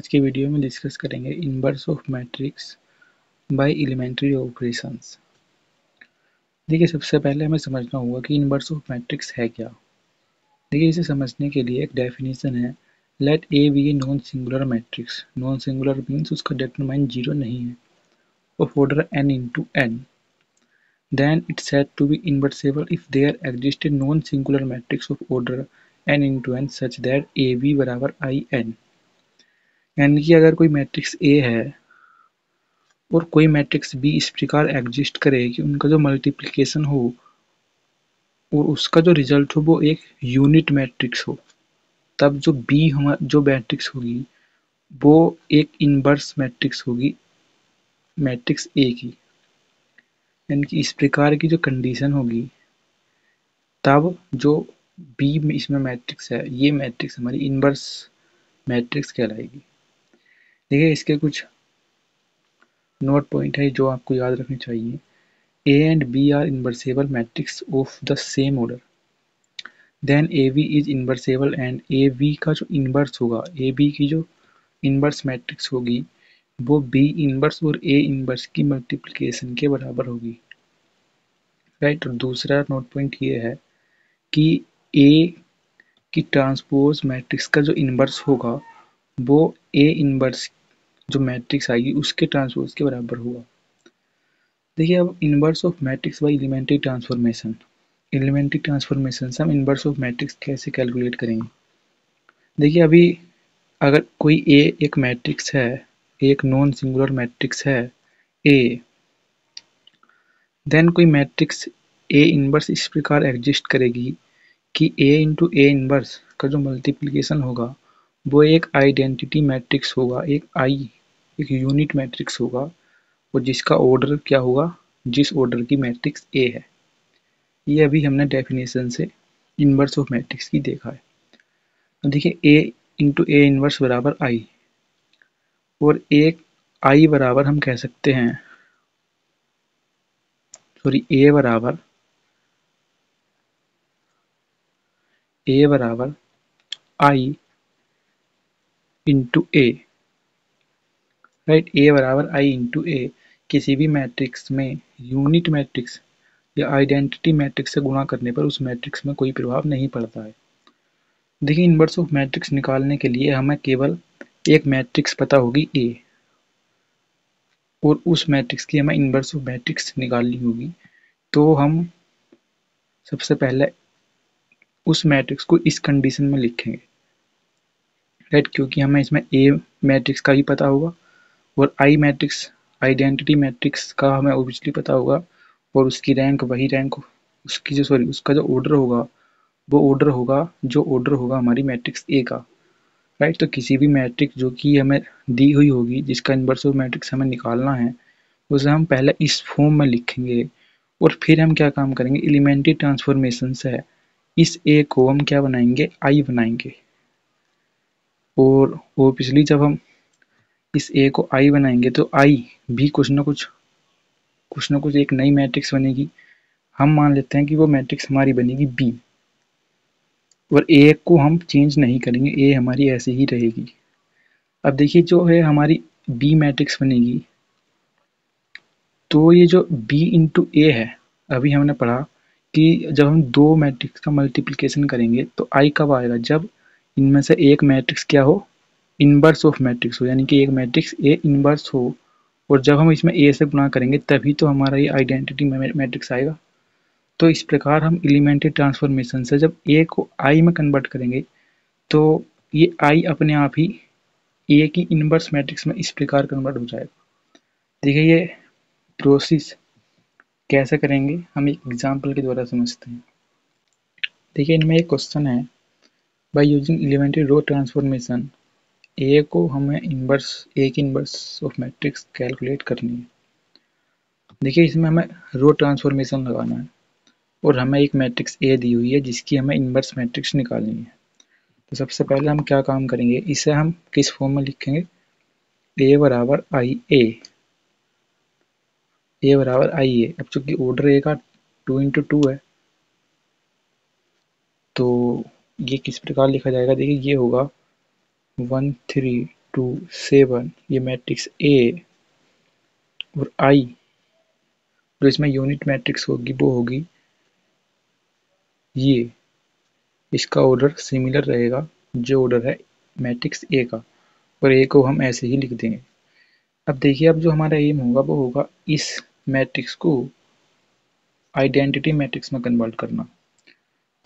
आज के वीडियो में डिस्कस करेंगे inverse of matrix by elementary operations. देखिए, सबसे पहले हमें समझना होगा कि इनवर्स ऑफ मैट्रिक्स है क्या। देखिए, इसे समझने के लिए एक डेफिनेशन है, let a be a non singular matrix. Non singular means उसका डिटरमिनेंट जीरो नहीं है, of order n into n, then it's said to be inversible if there exists a non-singular matrix of order n into n such that AB बराबर in। यानी कि अगर कोई matrix A है और कोई मैट्रिक्स बी इस प्रकार एग्जिस्ट करे कि उनका जो मल्टीप्लिकेशन हो और उसका जो रिजल्ट हो वो एक यूनिट मैट्रिक्स हो, तब जो बी जो मैट्रिक्स होगी वो एक इनवर्स मैट्रिक्स होगी मैट्रिक्स ए की। यानी कि इस प्रकार की जो कंडीशन होगी तब जो बी में इसमें मैट्रिक्स है, ये मैट्रिक्स हमारी इनवर्स मैट्रिक्स कहलाएगी। देखिए, इसके कुछ नोट पॉइंट है जो आपको याद रखने चाहिए। A and B are inversible matrices of the same order. Then AB is inversible and AB का जो इनवर्स होगा, AB की जो इनवर्स मैट्रिक्स होगी वो B इनवर्स और A इनवर्स की मल्टीप्लिकेशन के बराबर होगी। राइट। और दूसरा नोट पॉइंट ये है कि A की ट्रांसपोज मैट्रिक्स का जो इनवर्स होगा वो A इनवर्स जो मैट्रिक्स आएगी उसके ट्रांसपोज के बराबर होगा। देखिए, अब inverse of matrix by elementary transformation. Elementary transformation से हम इनवर्स ऑफ मैट्रिक्स कैसे कैलकुलेट करेंगे। देखिए, अभी अगर कोई ए एक मैट्रिक्स है, एक नॉन सिंगुलर मैट्रिक्स है ए, देन कोई मैट्रिक्स ए इनवर्स इस प्रकार एग्जिस्ट करेगी कि ए इंटू ए इनवर्स का जो मल्टीप्लिकेशन होगा वो एक आइडेंटिटी मैट्रिक्स होगा, एक यूनिट मैट्रिक्स होगा और जिसका ऑर्डर क्या होगा, जिस ऑर्डर की मैट्रिक्स ए है। ये अभी हमने डेफिनेशन से इनवर्स ऑफ मैट्रिक्स की देखा है। तो देखिए, ए इंटू ए इनवर्स बराबर आई, और एक आई बराबर हम कह सकते हैं, सॉरी ए बराबर आई इंटू ए। राइट। ए बराबर आई इंटू ए किसी भी मैट्रिक्स में यूनिट मैट्रिक्स या आइडेंटिटी मैट्रिक्स से गुणा करने पर उस मैट्रिक्स में कोई प्रभाव नहीं पड़ता है। देखिए, इनवर्स ऑफ मैट्रिक्स निकालने के लिए हमें केवल एक मैट्रिक्स पता होगी ए, और उस मैट्रिक्स की हमें इनवर्स ऑफ मैट्रिक्स निकालनी होगी। तो हम सबसे पहले उस मैट्रिक्स को इस कंडीशन में लिखेंगे। राइट। क्योंकि हमें इसमें ए मैट्रिक्स का ही पता होगा और आई मैट्रिक्स आइडेंटिटी मैट्रिक्स का हमें ऑब्वियसली पता होगा, और उसकी रैंक वही रैंक उसकी जो सॉरी उसका जो ऑर्डर होगा वो ऑर्डर होगा हमारी मैट्रिक्स ए का। राइट। तो किसी भी मैट्रिक्स जो कि हमें दी हुई होगी जिसका इनवर्स ऑफ मैट्रिक्स हमें निकालना है, उसे हम पहले इस फॉर्म में लिखेंगे और फिर हम क्या काम करेंगे, एलिमेंट्री ट्रांसफॉर्मेशन से इस ए को हम क्या बनाएंगे, आई बनाएंगे। और ऑब्वियसली जब हम इस ए को आई बनाएंगे तो आई भी कुछ ना कुछ एक नई मैट्रिक्स बनेगी। हम मान लेते हैं कि वो मैट्रिक्स हमारी बनेगी बी, और ए को हम चेंज नहीं करेंगे, ए हमारी ऐसे ही रहेगी। अब देखिए, जो है हमारी बी मैट्रिक्स बनेगी, तो ये जो बी इंटू ए है, अभी हमने पढ़ा कि जब हम दो मैट्रिक्स का मल्टीप्लिकेशन करेंगे तो आई कब आएगा, जब इनमें से एक मैट्रिक्स क्या हो, इनवर्स ऑफ मैट्रिक्स हो, यानी कि एक मैट्रिक्स ए इनवर्स हो, और जब हम इसमें ए से गुणा करेंगे तभी तो हमारा ये आइडेंटिटी मैट्रिक्स आएगा। तो इस प्रकार हम एलिमेंट्री ट्रांसफॉर्मेशन से जब ए को आई में कन्वर्ट करेंगे तो ये आई अपने आप ही ए की इनवर्स मैट्रिक्स में इस प्रकार कन्वर्ट हो जाएगा। देखिए, ये प्रोसेस कैसे करेंगे हम एक एग्जाम्पल के द्वारा समझते हैं। देखिए, इनमें एक क्वेश्चन है, by using elementary row transformation A को हमें ए की इनवर्स ऑफ मैट्रिक्स कैलकुलेट करनी है। देखिए, इसमें हमें रो ट्रांसफॉर्मेशन लगाना है और हमें एक मैट्रिक्स ए दी हुई है जिसकी हमें इनवर्स मैट्रिक्स निकालनी है। तो सबसे पहले हम क्या काम करेंगे, इसे हम किस फॉर्म में लिखेंगे, ए बराबर आई ए। अब चूंकि ऑर्डर ए का 2 into 2 है तो ये किस प्रकार लिखा जाएगा, देखिए ये होगा 1 3 टू 7, ये मैट्रिक्स ए और आई जो इसमें यूनिट मैट्रिक्स होगी वो होगी ये, इसका ऑर्डर सिमिलर रहेगा जो ऑर्डर है मैट्रिक्स ए का, और ए को हम ऐसे ही लिख देंगे। अब देखिए, अब जो हमारा एम होगा वो होगा इस मैट्रिक्स को आइडेंटिटी मैट्रिक्स में कन्वर्ट करना।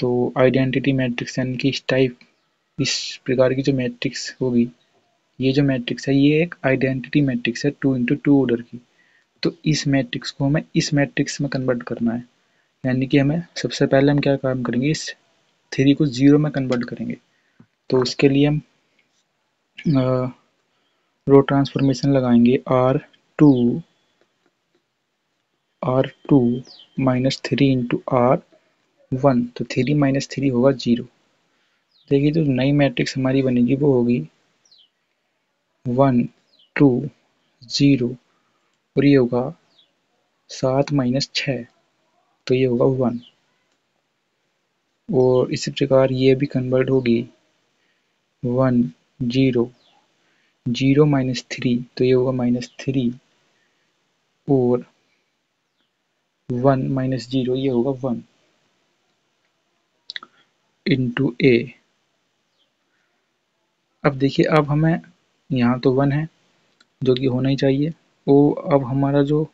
तो आइडेंटिटी मैट्रिक्स यानी कि इस प्रकार की जो मैट्रिक्स होगी, ये जो मैट्रिक्स है ये एक आइडेंटिटी मैट्रिक्स है 2x2 ऑर्डर की। तो इस मैट्रिक्स को हमें इस मैट्रिक्स में कन्वर्ट करना है, यानी कि हमें सबसे पहले हम क्या काम करेंगे, इस 3 को 0 में कन्वर्ट करेंगे। तो उसके लिए हम रो ट्रांसफॉर्मेशन लगाएंगे R2 माइनस 3 इंटू R1, तो 3 माइनस 3 होगा 0। देखिए जो नई मैट्रिक्स हमारी बनेगी वो होगी 1 2 0, और ये होगा 7 माइनस 6, तो ये होगा 1। और इसी प्रकार ये भी कन्वर्ट होगी 1 0 0 माइनस 3, तो ये होगा -3, और 1 माइनस 0 ये होगा 1 इंटू ए। अब देखिए, अब हमें यहाँ तो 1 है जो कि होना ही चाहिए, और अब हमारा जो,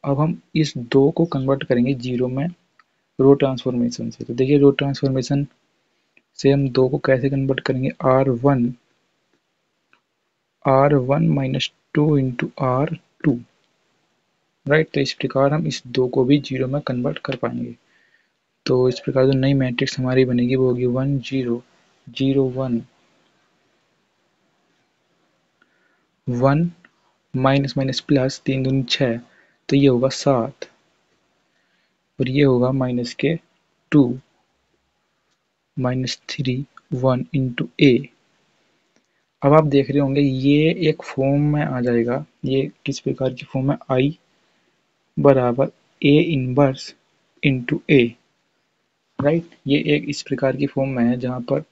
अब हम इस 2 को कन्वर्ट करेंगे 0 में रो ट्रांसफॉर्मेशन से। तो देखिए रो ट्रांसफॉर्मेशन से हम 2 को कैसे कन्वर्ट करेंगे, R1 minus 2 into R2, right. तो इस प्रकार हम इस 2 को भी 0 में कन्वर्ट कर पाएंगे। तो इस प्रकार जो नई मैट्रिक्स हमारी बनेगी वो होगी 1 0 0 1 1 माइनस माइनस प्लस 3 दूनी 6, तो ये होगा 7, और ये होगा माइनस के 2 माइनस 3 1 इंटू ए। अब आप देख रहे होंगे ये एक फॉर्म में आ जाएगा, ये किस प्रकार की फॉर्म है, आई बराबर A inverse into A, right. ये एक इस प्रकार की फॉर्म में है जहाँ पर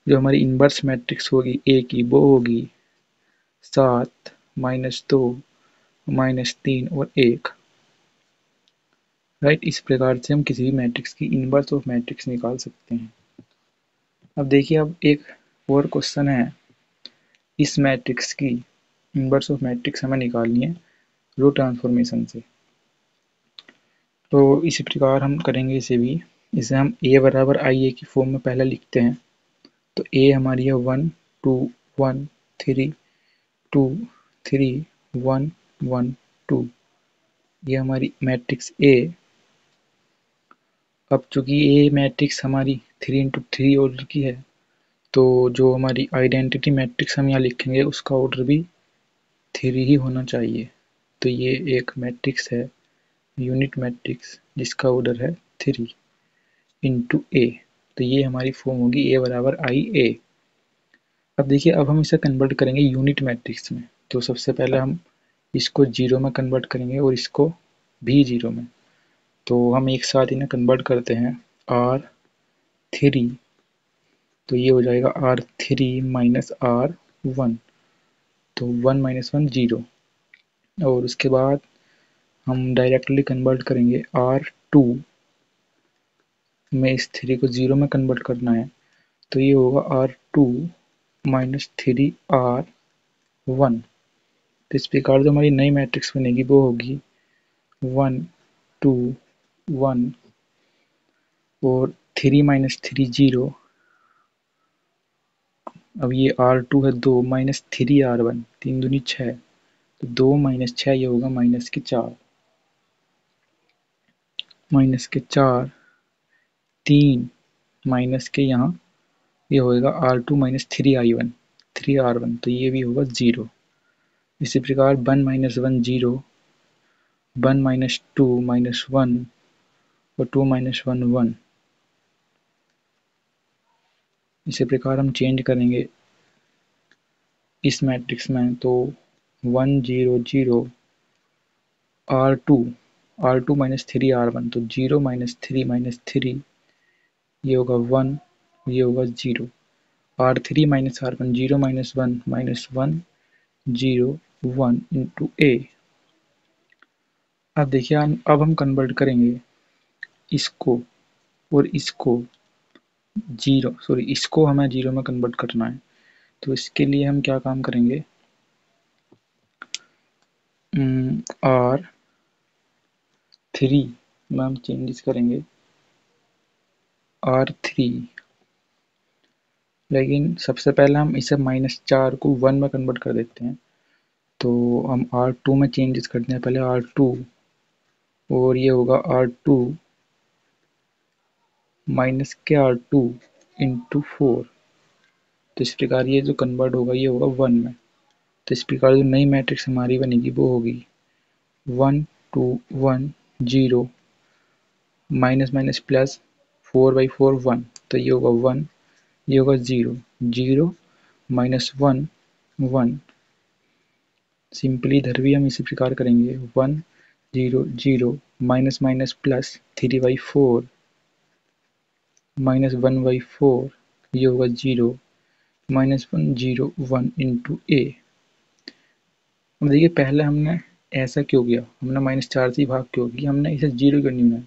जो हमारी इनवर्स मैट्रिक्स होगी ए की वो होगी 7 माइनस 2 माइनस 3 और 1, राइट। इस प्रकार से हम किसी भी मैट्रिक्स की इनवर्स ऑफ मैट्रिक्स निकाल सकते हैं। अब देखिए, अब एक और क्वेश्चन है, इस मैट्रिक्स की इनवर्स ऑफ मैट्रिक्स हमें निकालनी है रो ट्रांसफॉर्मेशन से। तो इसी प्रकार हम करेंगे इसे भी, इसे हम ए बराबर आई ए की फॉर्म में पहले लिखते हैं। तो ए हमारी है 1 2 1 3 2 3 1 1 2, ये हमारी मैट्रिक्स ए। अब चूंकि ए मैट्रिक्स हमारी 3 इंटू 3 ऑर्डर की है, तो जो हमारी आइडेंटिटी मैट्रिक्स हम यहाँ लिखेंगे उसका ऑर्डर भी 3 ही होना चाहिए। तो ये एक मैट्रिक्स है यूनिट मैट्रिक्स जिसका ऑर्डर है 3 इंटू ए। तो ये हमारी फॉर्म होगी ए बराबर आई ए। अब देखिए, अब हम इसे कन्वर्ट करेंगे यूनिट मैट्रिक्स में। तो सबसे पहले हम इसको 0 में कन्वर्ट करेंगे और इसको भी 0 में। तो हम एक साथ इन्हें कन्वर्ट करते हैं R3, तो ये हो जाएगा R3 माइनस R1, तो 1 माइनस 1 0, और उसके बाद हम डायरेक्टली कन्वर्ट करेंगे R2 में, इस 3 को 0 में कन्वर्ट करना है, तो ये होगा R2 माइनस 3R1। तो इस प्रकार जो हमारी नई मैट्रिक्स बनेगी वो होगी 1 2 1 और 3 माइनस 3 0। अब ये R2 है 2 माइनस 3R1, 3 दूनी 6, तो 2 माइनस 6 ये होगा माइनस के 4, माइनस के 4 3 माइनस के यहाँ ये होएगा R2 माइनस 3R1, तो ये भी होगा 0। इसी प्रकार 1 माइनस 1 0, 1 माइनस 2 माइनस 1 और 2 माइनस 1 1। इसी प्रकार हम चेंज करेंगे इस मैट्रिक्स में, तो 1 0 0 R2 माइनस 3R1, तो 0 माइनस 3 ये होगा 1, ये होगा 0। R3 minus R1, 0 minus 1 minus 1 0 1 into A. अब देखिए अब हम कन्वर्ट करेंगे इसको और इसको इसको हमें जीरो में कन्वर्ट करना है। तो इसके लिए हम क्या काम करेंगे, R3 में हम चेंजेस करेंगे R3, लेकिन सबसे पहले हम इसे -4 को 1 में कन्वर्ट कर देते हैं। तो हम R2 में चेंजेस करते हैं, पहले R2 और ये होगा R2 माइनस के R2 इंटू 4। तो इस प्रकार ये जो कन्वर्ट होगा ये होगा 1 में। तो इस प्रकार जो नई मैट्रिक्स हमारी बनेगी वो होगी 1 2 1 0 माइनस माइनस प्लस 4/4 1। तो ये होगा 1, ये होगा 0 0 माइनस 1 1। सिंपली इधर भी हम इसी प्रकार करेंगे 1 0 0 माइनस माइनस प्लस 3/4 माइनस 1/4, ये होगा 0 माइनस 1 0 1 इंटू ए। अब देखिए पहले हमने ऐसा क्यों किया, हमने -4 से भाग क्यों किया, हमने इसे 0 क्यों नहीं बनाया।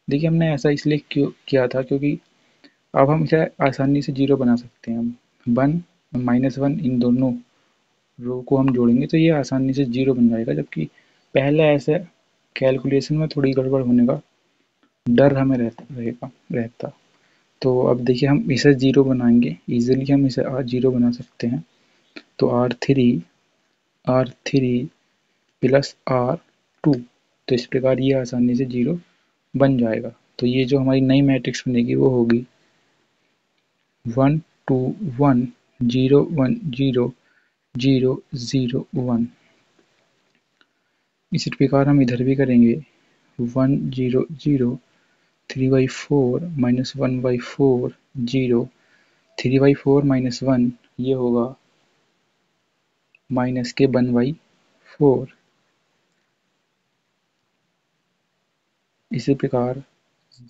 देखिए हमने ऐसा इसलिए क्यों किया था क्योंकि अब हम इसे आसानी से 0 बना सकते हैं। हम 1 और -1 इन दोनों रो को हम जोड़ेंगे तो ये आसानी से 0 बन जाएगा, जबकि पहले ऐसे कैलकुलेशन में थोड़ी गड़बड़ होने का डर हमें रहता। तो अब देखिए हम इसे 0 बनाएंगे, इजीली हम इसे 0 बना सकते हैं। तो R3 प्लस R2, तो इस प्रकार ये आसानी से 0 बन जाएगा। तो ये जो हमारी नई मैट्रिक्स बनेगी वो होगी 1 2 1 0 1 0 0 0 1। इसी प्रकार हम इधर भी करेंगे 1 0 0 3/4 माइनस 1/4 0 3/4 माइनस 1, ये होगा माइनस के 1/4। इसी प्रकार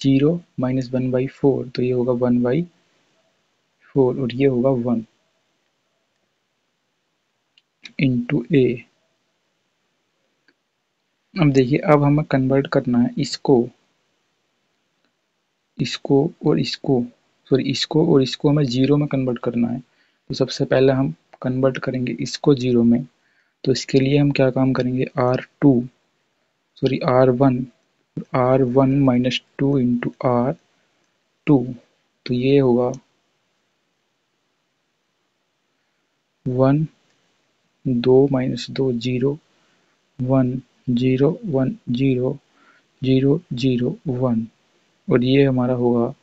0 माइनस 1/4, तो ये होगा 1/4 और ये होगा 1 इंटू ए। अब देखिए अब हमें कन्वर्ट करना है इसको और इसको हमें 0 में कन्वर्ट करना है। तो सबसे पहले हम कन्वर्ट करेंगे इसको 0 में। तो इसके लिए हम क्या काम करेंगे, R1 माइनस 2 इंटू R2। तो ये होगा 1 2 माइनस 2 0 1 0 1 0 0 0 1 और ये हमारा होगा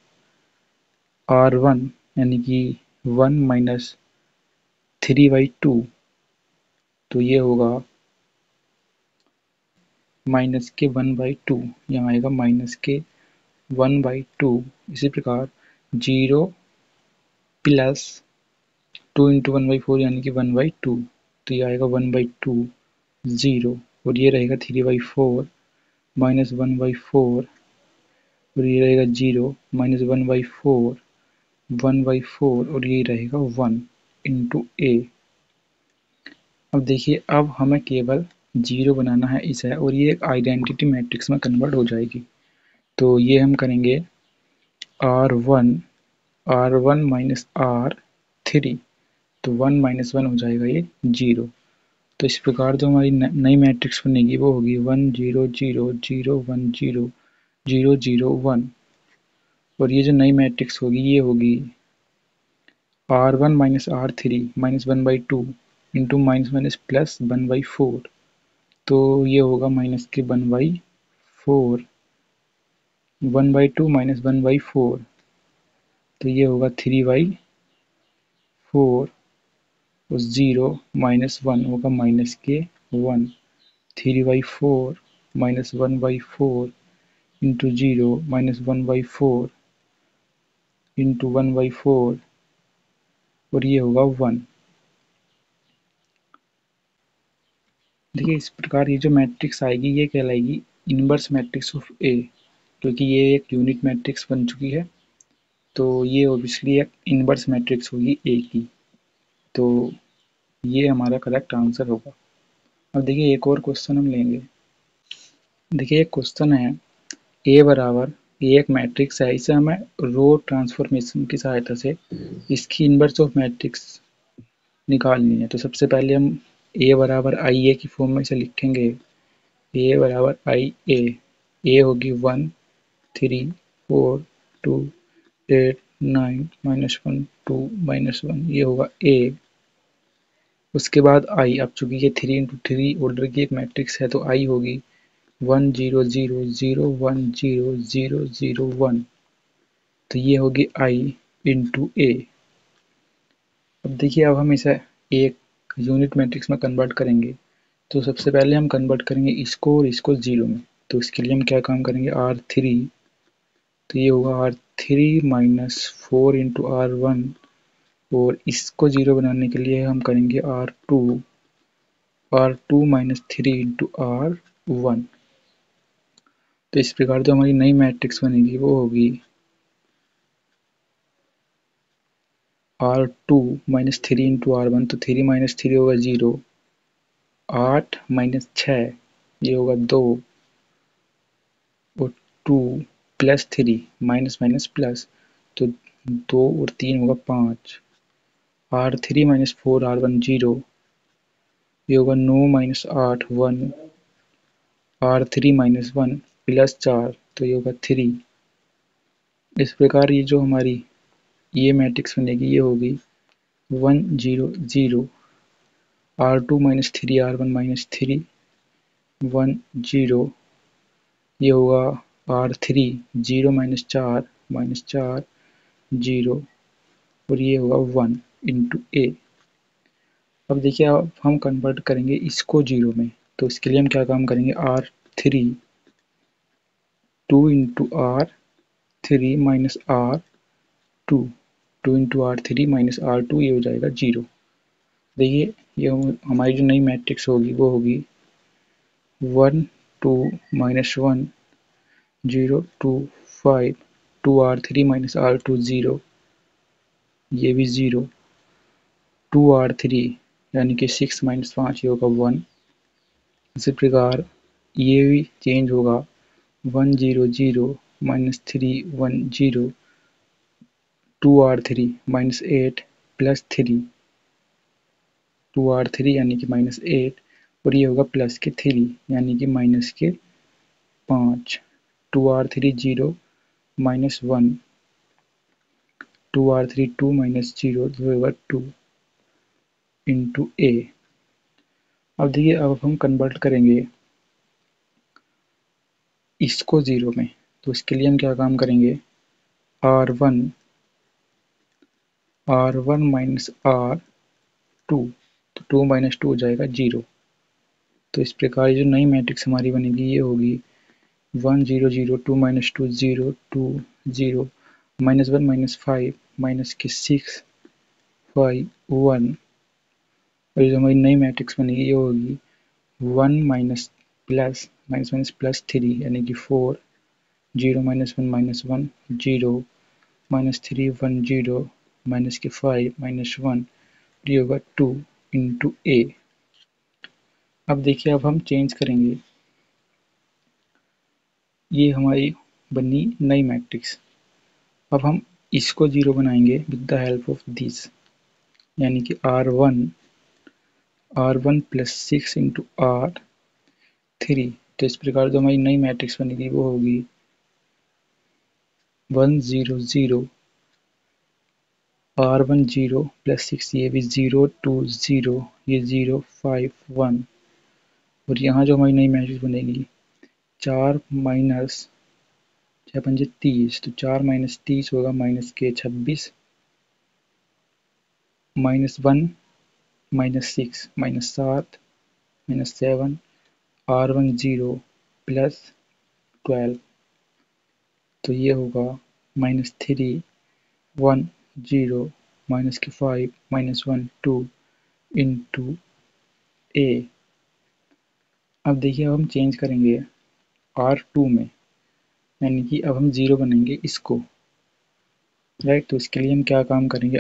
R1 यानी कि 1 माइनस 3/2। तो ये होगा माइनस के 1/2, यहाँ आएगा माइनस के 1/2। इसी प्रकार 0 प्लस 2 इंटू 1/4 यानी कि 1/2, तो ये आएगा 1/2 0 और ये रहेगा 3/4 माइनस 1/4 और ये रहेगा 0 माइनस 1/4 1/4 और ये रहेगा 1 इंटू ए। अब देखिए अब हमें केवल 0 बनाना है इसे और ये एक आइडेंटिटी मैट्रिक्स में कन्वर्ट हो जाएगी। तो ये हम करेंगे R1 माइनस R3, तो 1 माइनस 1 हो जाएगा ये 0। तो इस प्रकार जो हमारी नई मैट्रिक्स बनेगी वो होगी 1 0 0 0 1 0 0 0 1 और ये जो नई मैट्रिक्स होगी ये होगी R1 minus R3 minus 1/2 into minus minus plus 1/4। तो ये होगा माइनस के 1/4 1/2 माइनस 1/4, तो ये होगा 3/4 और 0 माइनस 1 होगा माइनस के 1 3/4 माइनस 1/4 इंटू 0 माइनस 1/4 इंटू 1/4 और ये होगा 1। देखिए इस प्रकार ये जो मैट्रिक्स आएगी ये कहलाएगी इनवर्स मैट्रिक्स ऑफ ए, क्योंकि ये एक यूनिट मैट्रिक्स बन चुकी है तो ये ऑब्वियसली एक इनवर्स मैट्रिक्स होगी ए की, तो ये हमारा करेक्ट आंसर होगा। अब देखिए एक और क्वेश्चन हम लेंगे। देखिए एक क्वेश्चन है ए बराबर, ये एक मैट्रिक्स है, इसे हमें रो ट्रांसफॉर्मेशन की सहायता से इसकी इनवर्स ऑफ मैट्रिक्स निकालनी है। तो सबसे पहले हम ए बराबर आई ए की फॉर्म में इसे लिखेंगे। ए बराबर आई ए होगी 1 3 4 2 8 9 -1 2 -1, ये होगा ए। उसके बाद आई, अब चूंकि ये 3 × 3 ऑर्डर की एक मैट्रिक्स है तो आई होगी 1 0 0 0 1 0 0 0 1, तो ये होगी आई इंटू ए। अब देखिए अब हम इसे एक यूनिट मैट्रिक्स में कन्वर्ट करेंगे। तो सबसे पहले हम कन्वर्ट करेंगे इसको और इसको जीरो में। तो इसके लिए हम क्या काम करेंगे, R3, तो ये होगा R3 -4 × R1, और इसको जीरो बनाने के लिए हम करेंगे R2 -3 × R1। तो इस प्रकार जो हमारी नई मैट्रिक्स बनेगी वो होगी R2 -3 × R1, तो 3 - 3 होगा 0, 8 - 6 ये होगा 2, और 2 + 3 माइनस माइनस प्लस, तो 2 और 3 होगा 5, R3 -4 R1 0, ये होगा 9 - 8 1, R3 -1 + 4, तो ये होगा 3। इस प्रकार ये जो हमारी ये मैट्रिक्स बनेगी ये होगी 1 0 0, R2 -3 R1 -3 1 0, ये होगा R3 0 -4 -4 0, और ये होगा 1 इंटू ए। अब देखिए अब हम कन्वर्ट करेंगे इसको जीरो में। तो इसके लिए हम क्या काम करेंगे, R3 2 × R3 -R2, 2 × R3 -R2, ये हो जाएगा 0। देखिए ये हमारी जो नई मैट्रिक्स होगी वो होगी 1 2 -1 0 2 5, 2R3 -R2 0, ये भी 0, 2R3 यानी कि 6 - 5 ये होगा 1। इसी प्रकार ये भी चेंज होगा 1 0 0 -3 1 0, 2R3 -8 + 3, 2R3 यानी कि -8, और ये होगा प्लस के 3 यानी कि माइनस के 5, 2R3 0 -1, 2R3 2 -0, तो होगा 2 इंटू ए। अब देखिए अब हम कन्वर्ट करेंगे इसको जीरो में। तो इसके लिए हम क्या काम करेंगे, R1 -R2, तो 2 - 2 हो जाएगा 0। तो इस प्रकार जो नई मैट्रिक्स हमारी बनेगी ये होगी 1 0 0 2 -2 0 2 0 -1 -5 -6 5 1, और जो हमारी नई मैट्रिक्स बनेगी ये होगी 1 प्लस 3 यानी कि 4 0 -1 -1 0 -3 1 0 -5 -1, ये होगा 2 इंटू ए। अब देखिए अब हम चेंज करेंगे, ये हमारी बनी नई मैट्रिक्स। अब हम इसको जीरो बनाएंगे with the help of this, यानी कि R1 + 6 × R3। तो इस प्रकार जो हमारी नई मैट्रिक्स बनेगी वो होगी 1 0 0, R1 0 + 6, ये भी 0 2 0, ये 0 5 1, और यहाँ जो हमारी नई मैट्रिक्स बनेगी 4 माइनस 6 पंजे 30, तो 4 - 30 होगा -26, -1 -6 -7 -7, R1 0 + 12, तो ये होगा -3 1 0 -5 -1 2 इंटू ए। अब देखिए अब हम चेंज करेंगे R2 में, यानी कि अब हम जीरो बनाएंगे इसको। राइट। तो इसके लिए हम क्या काम करेंगे,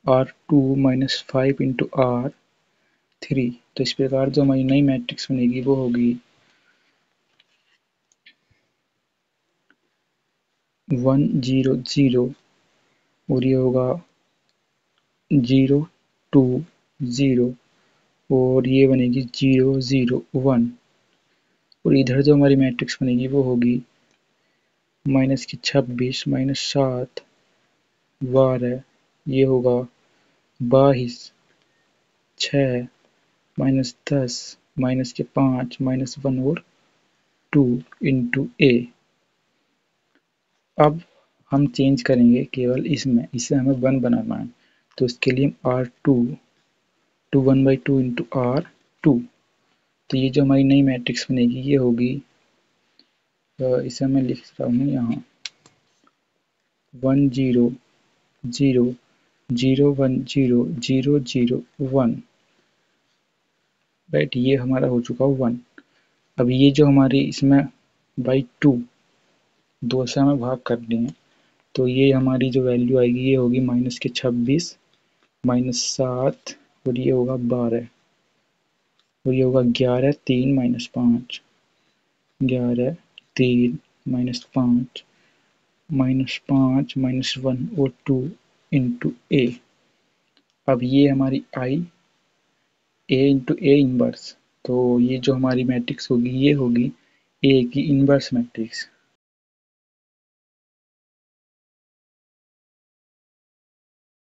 R2 माइनस 5 इंटू R3। तो इस प्रकार जो हमारी नई मैट्रिक्स बनेगी वो होगी 1 0 0, और ये होगा 0 2 0, और ये बनेगी 0 0 1, और इधर जो हमारी मैट्रिक्स बनेगी वो होगी -26 -7 12, ये होगा 22 6 -10 -5 -1 और 2 इंटू ए। अब हम चेंज करेंगे केवल इसमें, इसे हमें 1 बनाना है। तो इसके लिए हम R2 टू 1/2 इंटू R2। तो ये जो हमारी नई मैट्रिक्स बनेगी ये होगी, इसे मैं लिख रहा हूँ यहाँ 1 0 0 0 1 0 0 0 1, राइट। ये हमारा हो चुका 1। अब ये जो हमारी इसमें बाई 2 दो से हमें भाग करनी है, तो ये हमारी जो वैल्यू आएगी ये होगी -26 -7, और ये होगा 12, और ये होगा 11 3 -5, 11 3 -5 -5 -1 और 2 इंटू ए। अब ये हमारी आई ए इंटू ए इनवर्स, तो ये जो हमारी मैट्रिक्स होगी ये होगी ए की इनवर्स मैट्रिक्स,